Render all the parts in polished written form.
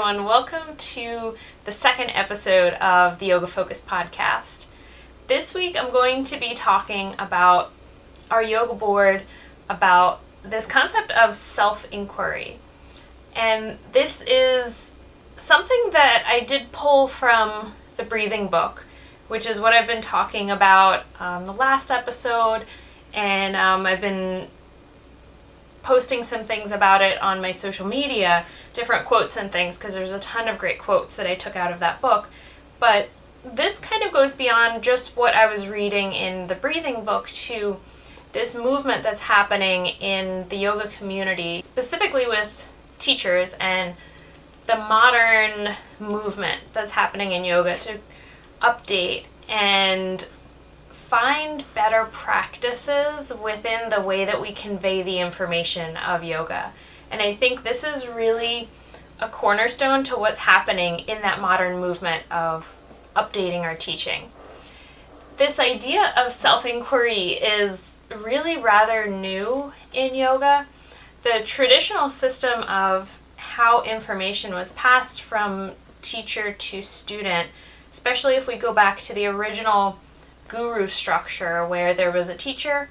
everyone. Welcome to the second episode of the Yoga Focus podcast. This week I'm going to be talking about our yoga board, about this concept of self-inquiry. And this is something that I did pull from the breathing book, which is what I've been talking about the last episode, and I've been posting some things about it on my social media, different quotes and things, because there's a ton of great quotes that I took out of that book. But this kind of goes beyond just what I was reading in the breathing book to this movement that's happening in the yoga community, specifically with teachers and the modern movement that's happening in yoga to update and find better practices within the way that we convey the information of yoga. And I think this is really a cornerstone to what's happening in that modern movement of updating our teaching. This idea of self-inquiry is really rather new in yoga. The traditional system of how information was passed from teacher to student, especially if we go back to the original guru structure where there was a teacher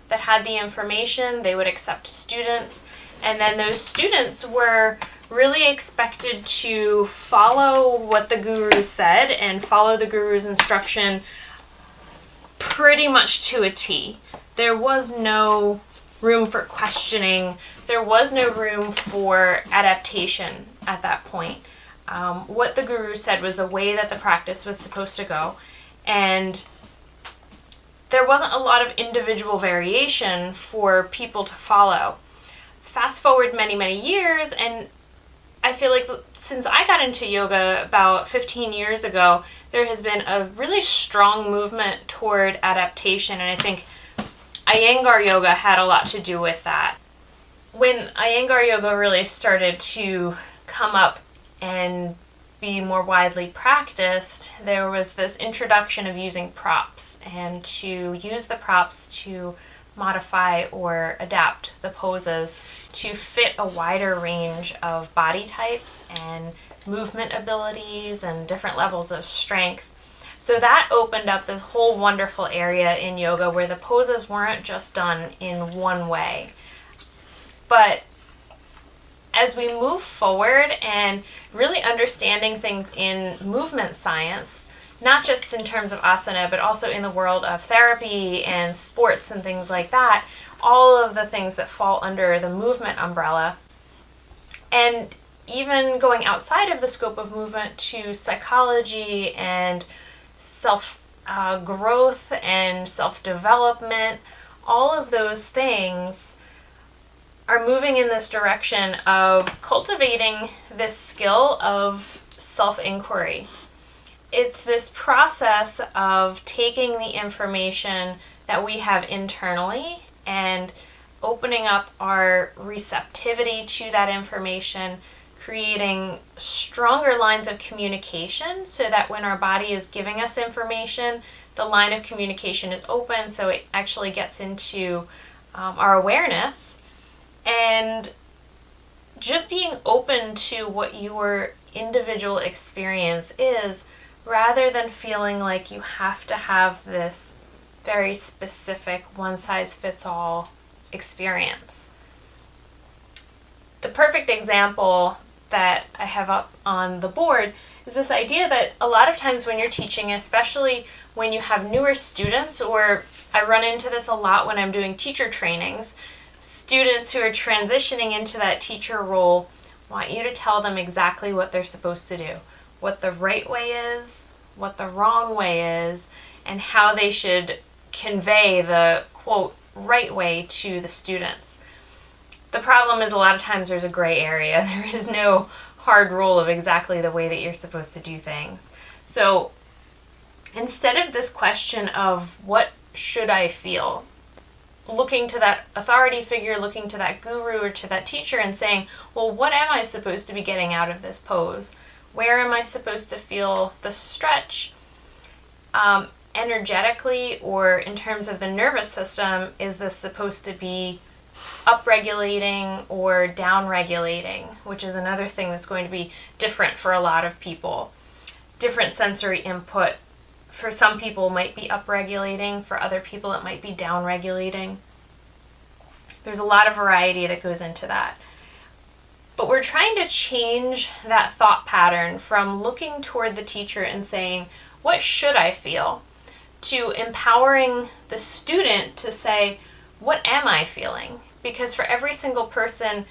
that had the information, they would accept students, and then those students were really expected to follow what the guru said and follow the guru's instruction pretty much to a T. There was no room for questioning. There was no room for adaptation at that point. What the guru said was the way that the practice was supposed to go, and there wasn't a lot of individual variation for people to follow. Fast forward many, many years, and I feel like since I got into yoga about 15 years ago, there has been a really strong movement toward adaptation, and I think Iyengar yoga had a lot to do with that. When Iyengar yoga really started to come up and be more widely practiced, there was this introduction of using props and to use the props to modify or adapt the poses to fit a wider range of body types and movement abilities and different levels of strength. So that opened up this whole wonderful area in yoga where the poses weren't just done in one way. But as we move forward and really understanding things in movement science, not just in terms of asana, but also in the world of therapy and sports and things like that, all of the things that fall under the movement umbrella, and even going outside of the scope of movement to psychology and self-growth and self-development, all of those things are moving in this direction of cultivating this skill of self-inquiry. It's this process of taking the information that we have internally and opening up our receptivity to that information, creating stronger lines of communication so that when our body is giving us information, the line of communication is open so it actually gets into our awareness. And just being open to what your individual experience is, rather than feeling like you have to have this very specific one-size-fits-all experience. The perfect example that I have up on the board is this idea that a lot of times when you're teaching, especially when you have newer students, or I run into this a lot when I'm doing teacher trainings, students who are transitioning into that teacher role want you to tell them exactly what they're supposed to do, what the right way is, what the wrong way is, and how they should convey the, quote, right way to the students. The problem is a lot of times there's a gray area. There is no hard rule of exactly the way that you're supposed to do things. So instead of this question of what should I feel, looking to that authority figure, looking to that guru or to that teacher and saying, well, what am I supposed to be getting out of this pose? Where am I supposed to feel the stretch? Energetically or in terms of the nervous system, is this supposed to be upregulating or downregulating, which is another thing that's going to be different for a lot of people. Different sensory input for some people might be upregulating, for other people it might be downregulating. There's a lot of variety that goes into that. But we're trying to change that thought pattern from looking toward the teacher and saying, what should I feel? To empowering the student to say, what am I feeling? Because for every single person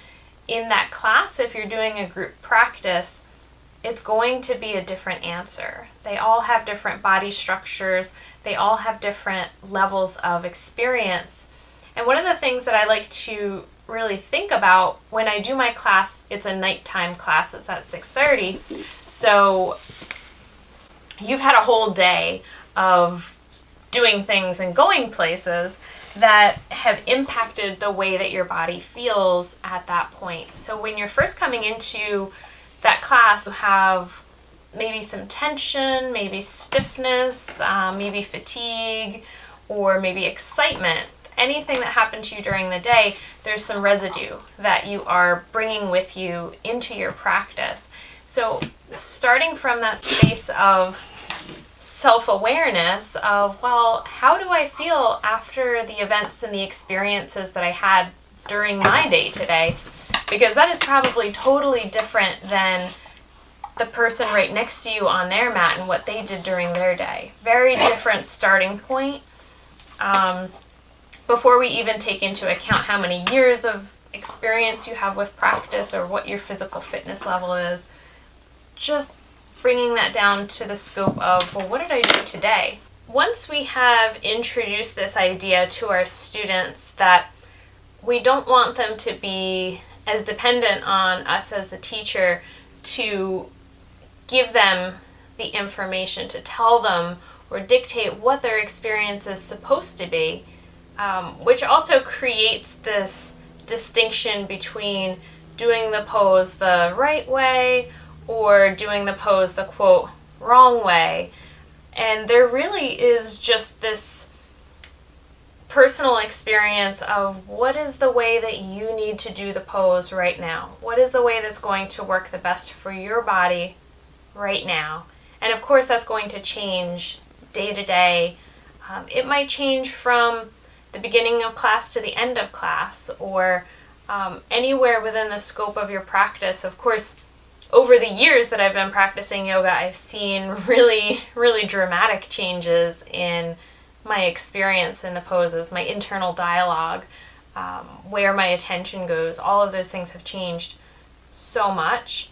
in that class, if you're doing a group practice, it's going to be a different answer. They all have different body structures. They all have different levels of experience. And one of the things that I like to really think about when I do my class, it's a nighttime class, it's at 6:30. So you've had a whole day of doing things and going places that have impacted the way that your body feels at that point. So when you're first coming into that class, you have maybe some tension, maybe stiffness, maybe fatigue, or maybe excitement. Anything that happened to you during the day, there's some residue that you are bringing with you into your practice. So starting from that space of self-awareness of, well, how do I feel after the events and the experiences that I had during my day today? Because that is probably totally different than the person right next to you on their mat and what they did during their day. Very different starting point. Before we even take into account how many years of experience you have with practice or what your physical fitness level is, just bringing that down to the scope of, well, what did I do today? Once we have introduced this idea to our students that we don't want them to be as dependent on us as the teacher to give them the information, to tell them or dictate what their experience is supposed to be, which also creates this distinction between doing the pose the right way or doing the pose the, quote, wrong way. And there really is just this personal experience of what is the way that you need to do the pose right now? What is the way that's going to work the best for your body right now? And of course that's going to change day to day. It might change from the beginning of class to the end of class, or anywhere within the scope of your practice. Of course, over the years that I've been practicing yoga, I've seen really, really dramatic changes in my experience in the poses, my internal dialogue, where my attention goes. All of those things have changed so much.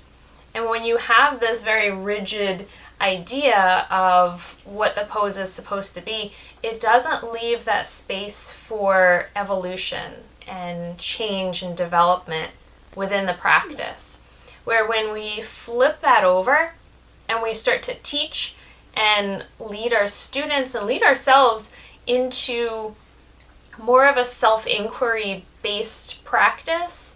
And when you have this very rigid idea of what the pose is supposed to be, it doesn't leave that space for evolution and change and development within the practice. Where when we flip that over and we start to teach and lead our students and lead ourselves into more of a self-inquiry based practice,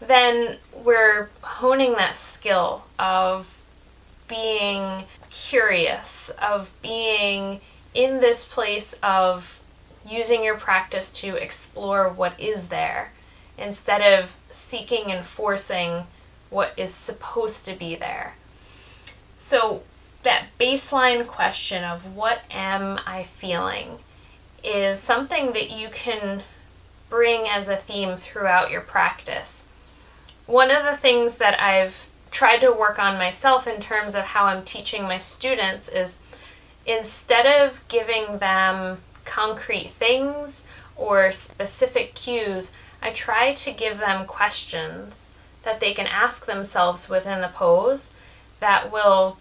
then we're honing that skill of being curious, of being in this place of using your practice to explore what is there instead of seeking and forcing what is supposed to be there. So that baseline question of what am I feeling is something that you can bring as a theme throughout your practice. One of the things that I've tried to work on myself in terms of how I'm teaching my students is, instead of giving them concrete things or specific cues, I try to give them questions that they can ask themselves within the pose that will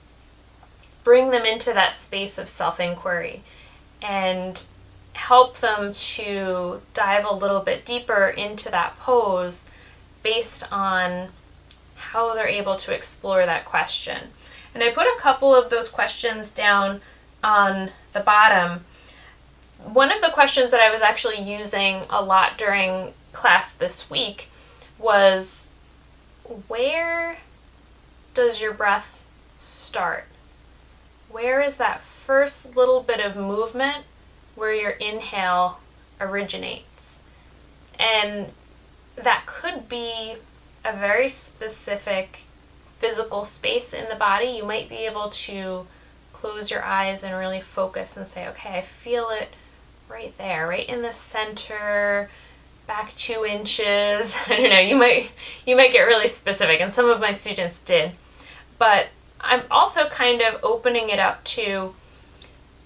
bring them into that space of self-inquiry and help them to dive a little bit deeper into that pose based on how they're able to explore that question. And I put a couple of those questions down on the bottom. One of the questions that I was actually using a lot during class this week was, where does your breath start? Where is that first little bit of movement where your inhale originates? And that could be a very specific physical space in the body. You might be able to close your eyes and really focus and say, okay, I feel it right there, right in the center, back 2 inches. I don't know, you might get really specific, and some of my students did. But I'm also kind of opening it up to,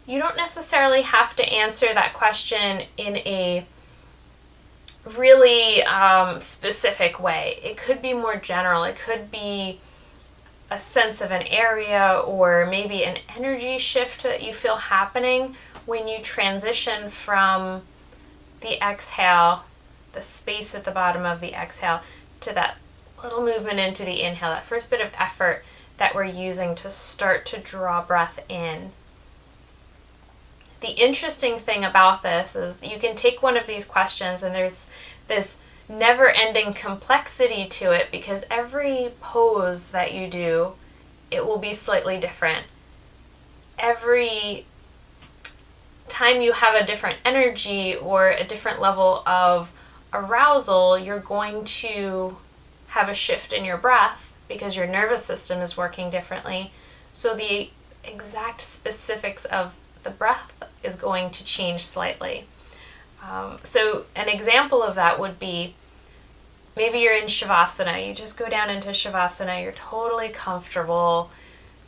you don't necessarily have to answer that question in a really specific way. It could be more general. It could be a sense of an area, or maybe an energy shift that you feel happening when you transition from the exhale, the space at the bottom of the exhale, to that little movement into the inhale, that first bit of effort that we're using to start to draw breath in. The interesting thing about this is you can take one of these questions, and there's this never-ending complexity to it, because every pose that you do, it will be slightly different. Every time you have a different energy or a different level of arousal, you're going to have a shift in your breath because your nervous system is working differently. So the exact specifics of the breath is going to change slightly. So an example of that would be, maybe you're in Shavasana. You just go down into Shavasana. You're totally comfortable,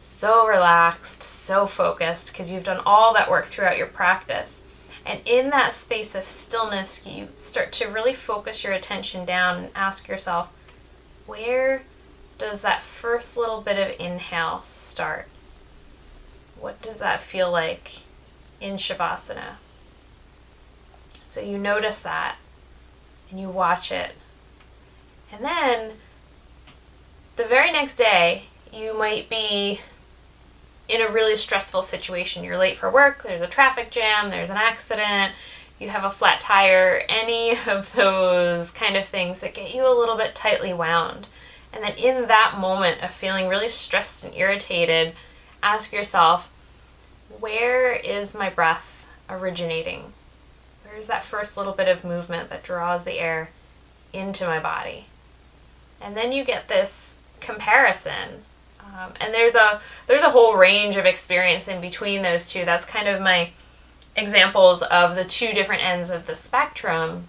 so relaxed, so focused, because you've done all that work throughout your practice. And in that space of stillness, you start to really focus your attention down and ask yourself, where does that first little bit of inhale start? What does that feel like in Shavasana? So you notice that, and you watch it. And then, the very next day, you might be in a really stressful situation. You're late for work, there's a traffic jam, there's an accident, you have a flat tire, any of those kind of things that get you a little bit tightly wound. And then in that moment of feeling really stressed and irritated, ask yourself, where is my breath originating? Where's that first little bit of movement that draws the air into my body? And then you get this comparison. And there's a whole range of experience in between those two. That's kind of my examples of the two different ends of the spectrum.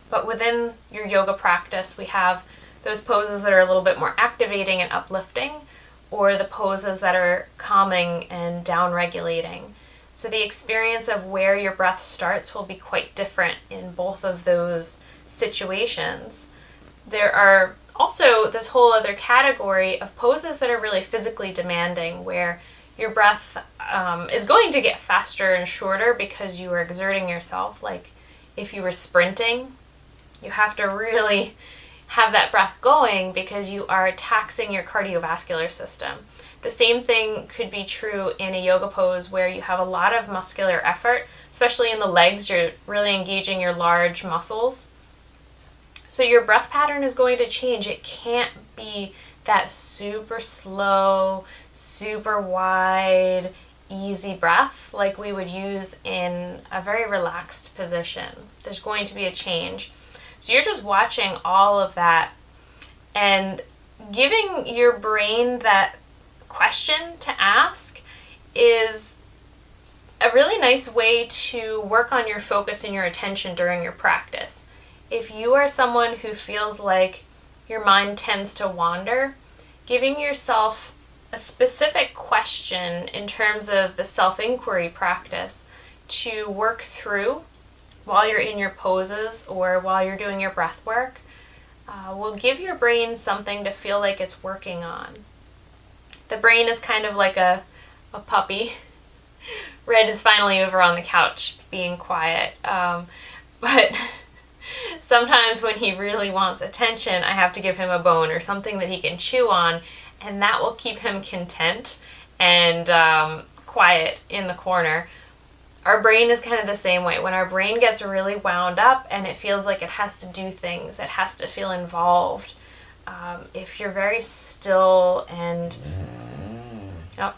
But within your yoga practice, we have those poses that are a little bit more activating and uplifting, or the poses that are calming and down-regulating. So the experience of where your breath starts will be quite different in both of those situations. There are also this whole other category of poses that are really physically demanding, where your breath is going to get faster and shorter because you are exerting yourself. Like if you were sprinting, you have to really have that breath going because you are taxing your cardiovascular system. The same thing could be true in a yoga pose where you have a lot of muscular effort, especially in the legs. You're really engaging your large muscles. So your breath pattern is going to change. It can't be that super slow, super wide, easy breath like we would use in a very relaxed position. There's going to be a change. So you're just watching all of that and giving your brain that question to ask is a really nice way to work on your focus and your attention during your practice. If you are someone who feels like your mind tends to wander, giving yourself a specific question in terms of the self-inquiry practice to work through while you're in your poses or while you're doing your breath work will give your brain something to feel like it's working on. The brain is kind of like a puppy. Red is finally over on the couch being quiet. But sometimes when he really wants attention, I have to give him a bone or something that he can chew on, and that will keep him content and quiet in the corner. Our brain is kind of the same way. When our brain gets really wound up and it feels like it has to do things, it has to feel involved. If you're very still and... Oh,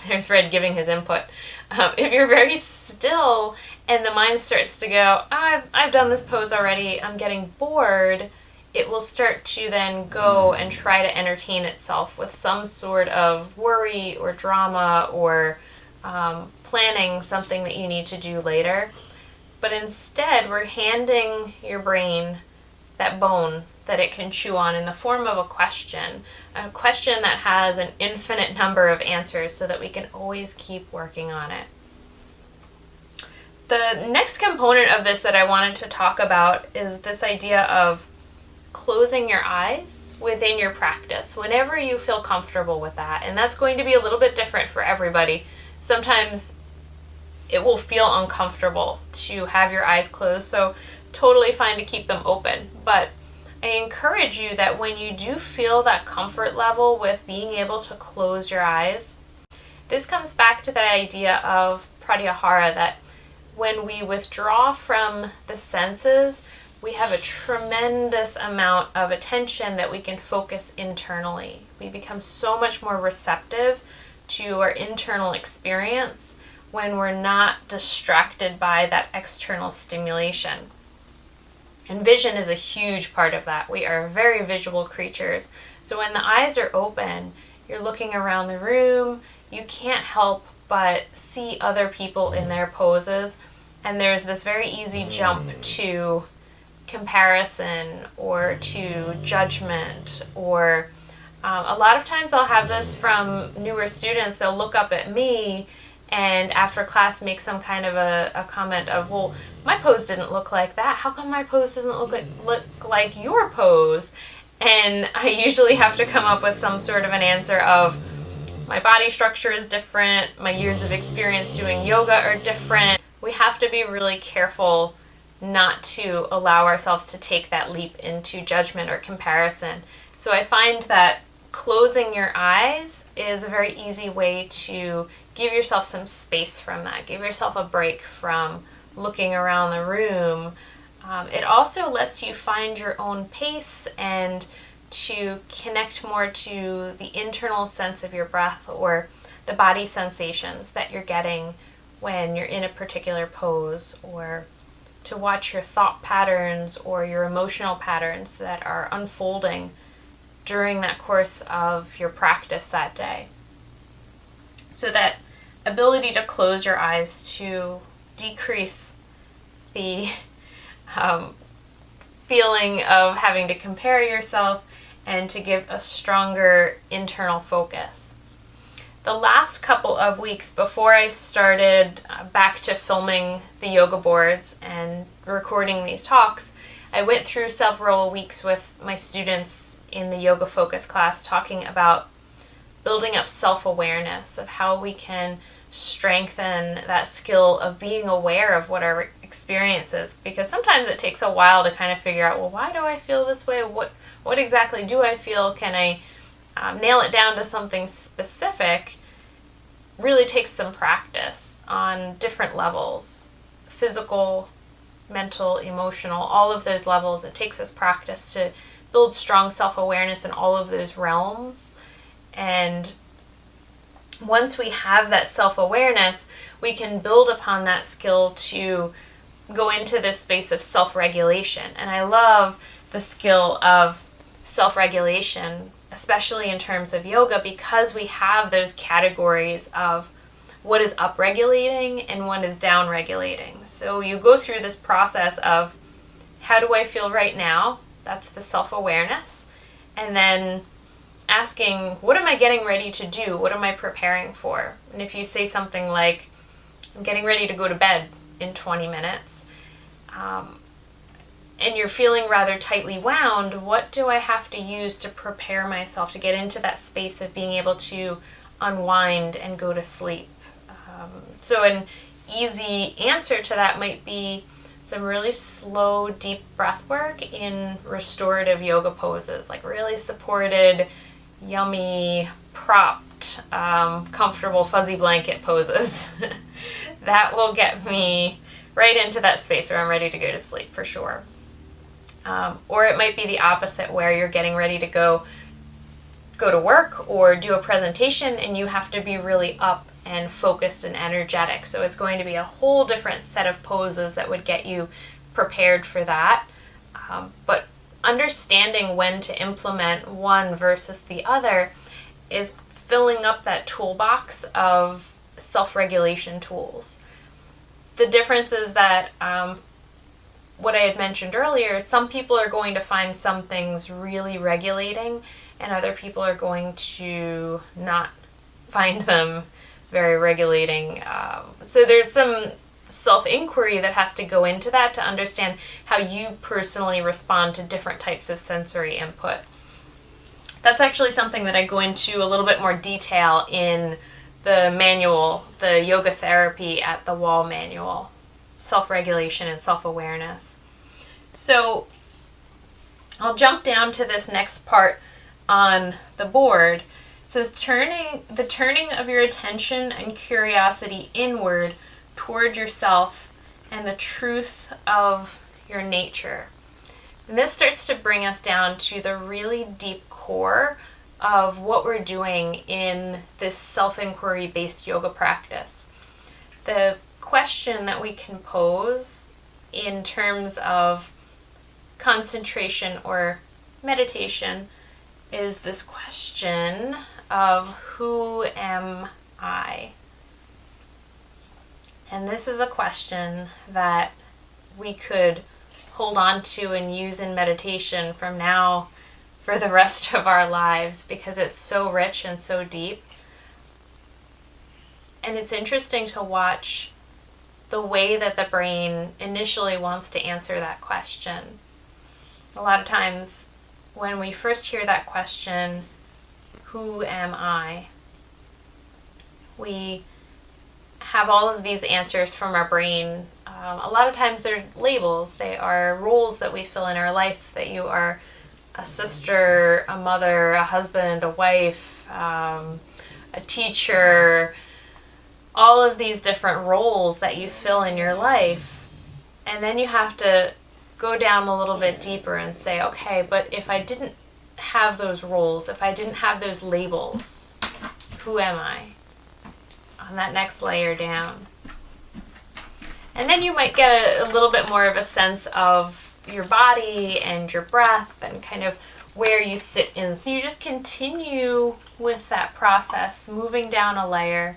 there's Red giving his input. If you're very still and the mind starts to go, I've done this pose already, I'm getting bored, it will start to then go and try to entertain itself with some sort of worry or drama or planning something that you need to do later. But instead, we're handing your brain that bone that it can chew on in the form of a question that has an infinite number of answers so that we can always keep working on it. The next component of this that I wanted to talk about is this idea of closing your eyes within your practice whenever you feel comfortable with that. And that's going to be a little bit different for everybody. Sometimes it will feel uncomfortable to have your eyes closed, so totally fine to keep them open. But I encourage you that when you do feel that comfort level with being able to close your eyes, this comes back to that idea of pratyahara, that when we withdraw from the senses, we have a tremendous amount of attention that we can focus internally. We become so much more receptive to our internal experience when we're not distracted by that external stimulation. And vision is a huge part of that. We are very visual creatures. So when the eyes are open, you're looking around the room, you can't help but see other people in their poses. And there's this very easy jump to comparison or to judgment, or a lot of times I'll have this from newer students. They'll look up at me and after class make some kind of a comment of, well, my pose didn't look like that. How come my pose doesn't look like your pose? And I usually have to come up with some sort of an answer of, my body structure is different, my years of experience doing yoga are different. We have to be really careful not to allow ourselves to take that leap into judgment or comparison. So I find that closing your eyes is a very easy way to give yourself some space from that. Give yourself a break from looking around the room. It also lets you find your own pace and to connect more to the internal sense of your breath or the body sensations that you're getting when you're in a particular pose, or to watch your thought patterns or your emotional patterns that are unfolding during that course of your practice that day. So that ability to close your eyes, to decrease the feeling of having to compare yourself, and to give a stronger internal focus. The last couple of weeks before I started back to filming the yoga boards and recording these talks, I went through several weeks with my students in the yoga focus class talking about building up self-awareness, of how we can strengthen that skill of being aware of what our experience is. Because sometimes it takes a while to kind of figure out, well, why do I feel this way? What exactly do I feel? Can I nail it down to something specific? Really takes some practice on different levels, physical, mental, emotional, all of those levels. It takes us practice to build strong self-awareness in all of those realms. And once we have that self-awareness, we can build upon that skill to go into this space of self-regulation. And I love the skill of self-regulation, especially in terms of yoga, because we have those categories of what is upregulating and what is downregulating. So you go through this process of, how do I feel right now? That's the self-awareness. And then asking, what am I getting ready to do? What am I preparing for? And if you say something like, I'm getting ready to go to bed in 20 minutes, and you're feeling rather tightly wound, what do I have to use to prepare myself to get into that space of being able to unwind and go to sleep? So an easy answer to that might be some really slow, deep breath work in restorative yoga poses, like really supported, yummy, propped, comfortable fuzzy blanket poses. That will get me right into that space where I'm ready to go to sleep for sure. Or it might be the opposite, where you're getting ready to go to work or do a presentation and you have to be really up and focused and energetic. So it's going to be a whole different set of poses that would get you prepared for that. But understanding when to implement one versus the other is filling up that toolbox of self-regulation tools. The difference is that what I had mentioned earlier, some people are going to find some things really regulating and other people are going to not find them very regulating. So there's some self-inquiry that has to go into that to understand how you personally respond to different types of sensory input. That's actually something that I go into a little bit more detail in the manual, the Yoga Therapy at the Wall manual, Self-Regulation and Self-Awareness. So I'll jump down to this next part on the board. It says the turning of your attention and curiosity inward toward yourself and the truth of your nature. And this starts to bring us down to the really deep core of what we're doing in this self-inquiry based yoga practice. The question that we can pose in terms of concentration or meditation is this question of who am I? And this is a question that we could hold on to and use in meditation from now for the rest of our lives because it's so rich and so deep. And it's interesting to watch the way that the brain initially wants to answer that question. A lot of times when we first hear that question, who am I? We have all of these answers from our brain. A lot of times they're labels. They are roles that we fill in our life, that you are a sister, a mother, a husband, a wife, a teacher, all of these different roles that you fill in your life. And then you have to go down a little bit deeper and say, okay, but if I didn't have those roles, if I didn't have those labels, who am I? On that next layer down. And then you might get a little bit more of a sense of your body and your breath and kind of where you sit in. So you just continue with that process, moving down a layer,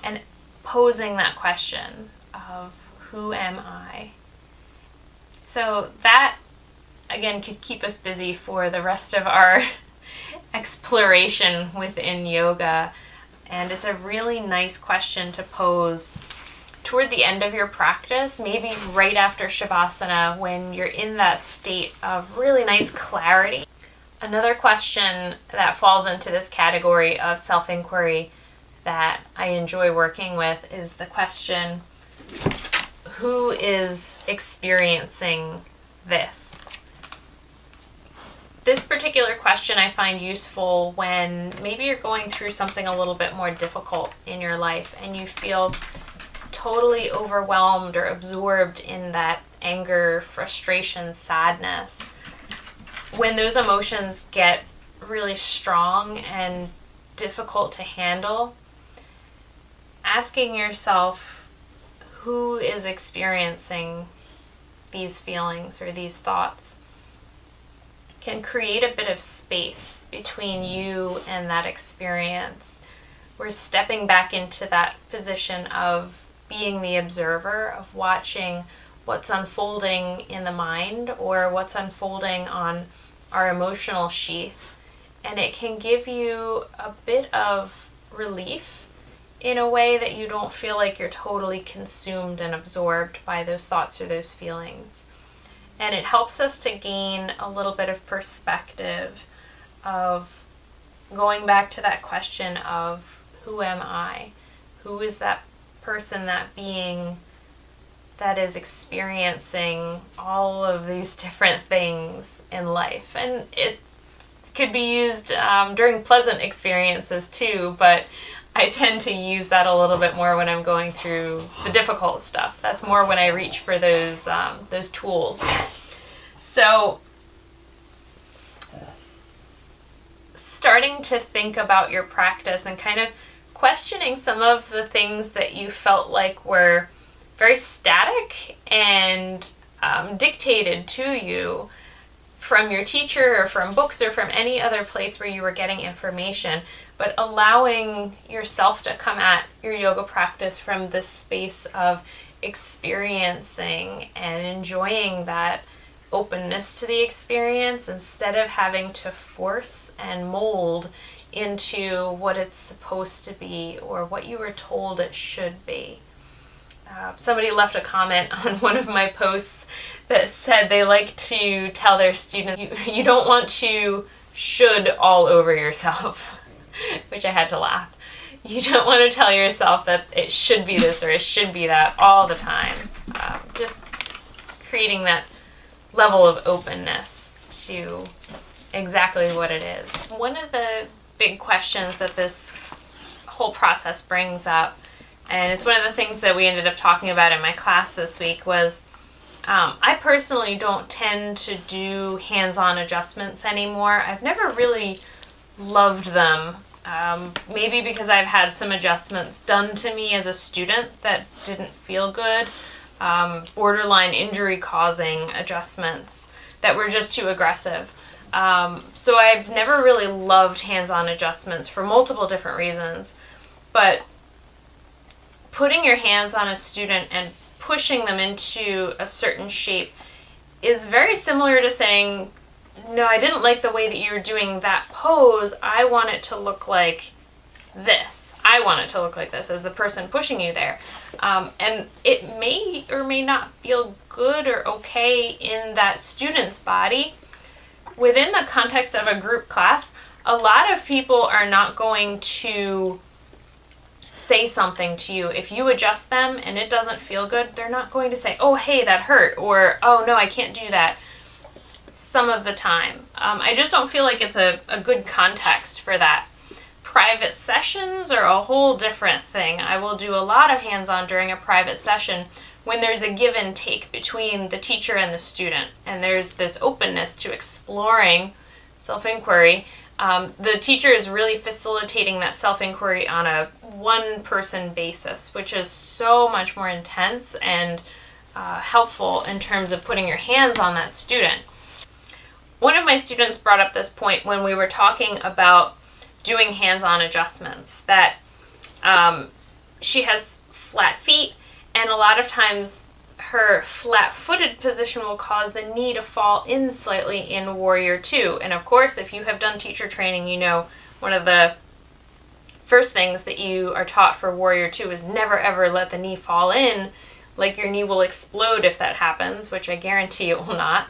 and posing that question of who am I? So that, again, could keep us busy for the rest of our exploration within yoga. And it's a really nice question to pose toward the end of your practice, maybe right after Shavasana when you're in that state of really nice clarity. Another question that falls into this category of self-inquiry that I enjoy working with is the question, who is experiencing this? This particular question I find useful when maybe you're going through something a little bit more difficult in your life and you feel totally overwhelmed or absorbed in that anger, frustration, sadness. When those emotions get really strong and difficult to handle, asking yourself who is experiencing these feelings or these thoughts can create a bit of space between you and that experience. We're stepping back into that position of being the observer, of watching what's unfolding in the mind or what's unfolding on our emotional sheath. And it can give you a bit of relief in a way that you don't feel like you're totally consumed and absorbed by those thoughts or those feelings. And it helps us to gain a little bit of perspective of going back to that question of who am I? Who is that person, that being that is experiencing all of these different things in life? And it could be used during pleasant experiences too, but I tend to use that a little bit more when I'm going through the difficult stuff. That's more when I reach for those tools. So starting to think about your practice and kind of questioning some of the things that you felt like were very static and dictated to you from your teacher or from books or from any other place where you were getting information, but allowing yourself to come at your yoga practice from this space of experiencing and enjoying that openness to the experience instead of having to force and mold into what it's supposed to be or what you were told it should be. Somebody left a comment on one of my posts that said they like to tell their students, you don't want to should all over yourself, which I had to laugh. You don't want to tell yourself that it should be this or it should be that all the time. Just creating that level of openness to exactly what it is. One of the big questions that this whole process brings up, and it's one of the things that we ended up talking about in my class this week, was I personally don't tend to do hands-on adjustments anymore. I've never really loved them. Maybe because I've had some adjustments done to me as a student that didn't feel good, borderline injury-causing adjustments that were just too aggressive. So I've never really loved hands-on adjustments for multiple different reasons, but putting your hands on a student and pushing them into a certain shape is very similar to saying, no, I didn't like the way that you were doing that pose. I want it to look like this. I want it to look like this as the person pushing you there. And it may or may not feel good or okay in that student's body. Within the context of a group class, a lot of people are not going to say something to you. If you adjust them and it doesn't feel good, they're not going to say, oh, hey, that hurt, or, oh, no, I can't do that. Some of the time. I just don't feel like it's a good context for that. Private sessions are a whole different thing. I will do a lot of hands-on during a private session when there's a give and take between the teacher and the student, and there's this openness to exploring self-inquiry. The teacher is really facilitating that self-inquiry on a one-person basis, which is so much more intense and helpful in terms of putting your hands on that student. One of my students brought up this point when we were talking about doing hands-on adjustments, that she has flat feet, and a lot of times her flat-footed position will cause the knee to fall in slightly in Warrior 2. And of course, if you have done teacher training, you know one of the first things that you are taught for Warrior 2 is never ever let the knee fall in, like your knee will explode if that happens, which I guarantee it will not.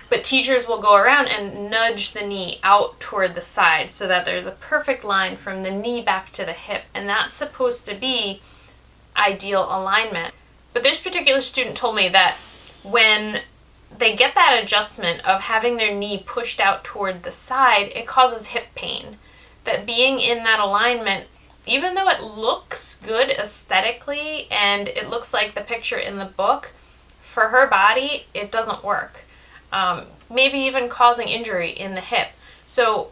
But teachers will go around and nudge the knee out toward the side so that there's a perfect line from the knee back to the hip, and that's supposed to be ideal alignment. But this particular student told me that when they get that adjustment of having their knee pushed out toward the side, it causes hip pain. That being in that alignment, even though it looks good aesthetically and it looks like the picture in the book, for her body, it doesn't work. Maybe even causing injury in the hip. So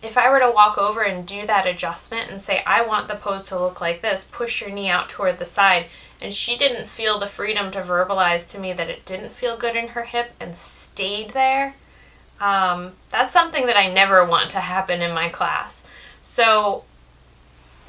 if I were to walk over and do that adjustment and say, I want the pose to look like this, push your knee out toward the side, and she didn't feel the freedom to verbalize to me that it didn't feel good in her hip and stayed there, that's something that I never want to happen in my class. So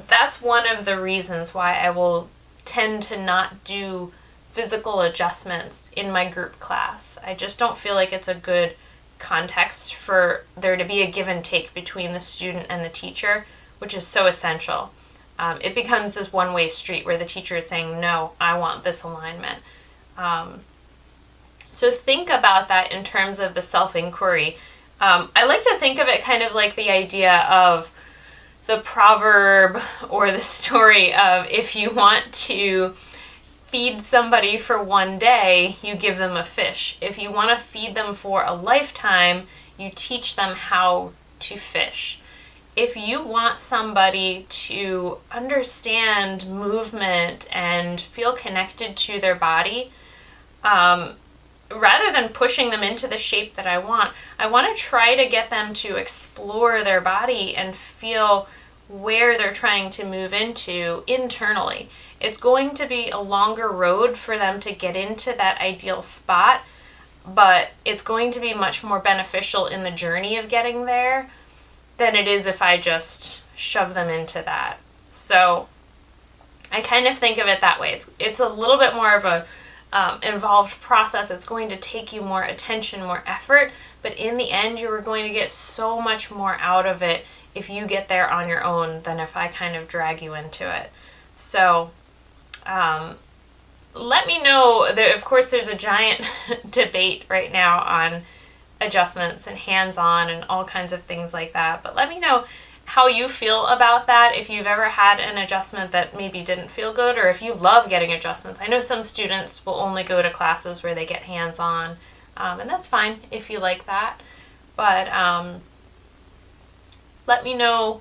that's one of the reasons why I will tend to not do physical adjustments in my group class. I just don't feel like it's a good context for there to be a give and take between the student and the teacher, which is so essential. It becomes this one-way street where the teacher is saying, no, I want this alignment. So think about that in terms of the self-inquiry. I like to think of it kind of like the idea of the proverb or the story of if you want to feed somebody for one day, you give them a fish. If you want to feed them for a lifetime, you teach them how to fish. If you want somebody to understand movement and feel connected to their body, rather than pushing them into the shape that I want to try to get them to explore their body and feel where they're trying to move into internally. It's going to be a longer road for them to get into that ideal spot, but it's going to be much more beneficial in the journey of getting there than it is if I just shove them into that. So I kind of think of it that way. It's a little bit more of a involved process. It's going to take you more attention, more effort, but in the end you are going to get so much more out of it if you get there on your own than if I kind of drag you into it. So let me know that, of course, there's a giant debate right now on adjustments and hands-on and all kinds of things like that, but let me know how you feel about that, if you've ever had an adjustment that maybe didn't feel good, or if you love getting adjustments. I know some students will only go to classes where they get hands-on, and that's fine if you like that, but let me know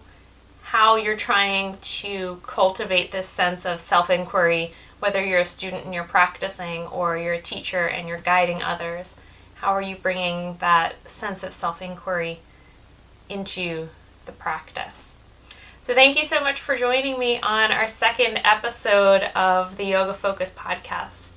how you're trying to cultivate this sense of self-inquiry, whether you're a student and you're practicing or you're a teacher and you're guiding others. How are you bringing that sense of self-inquiry into the practice? So thank you so much for joining me on our second episode of the Yoga Focus podcast.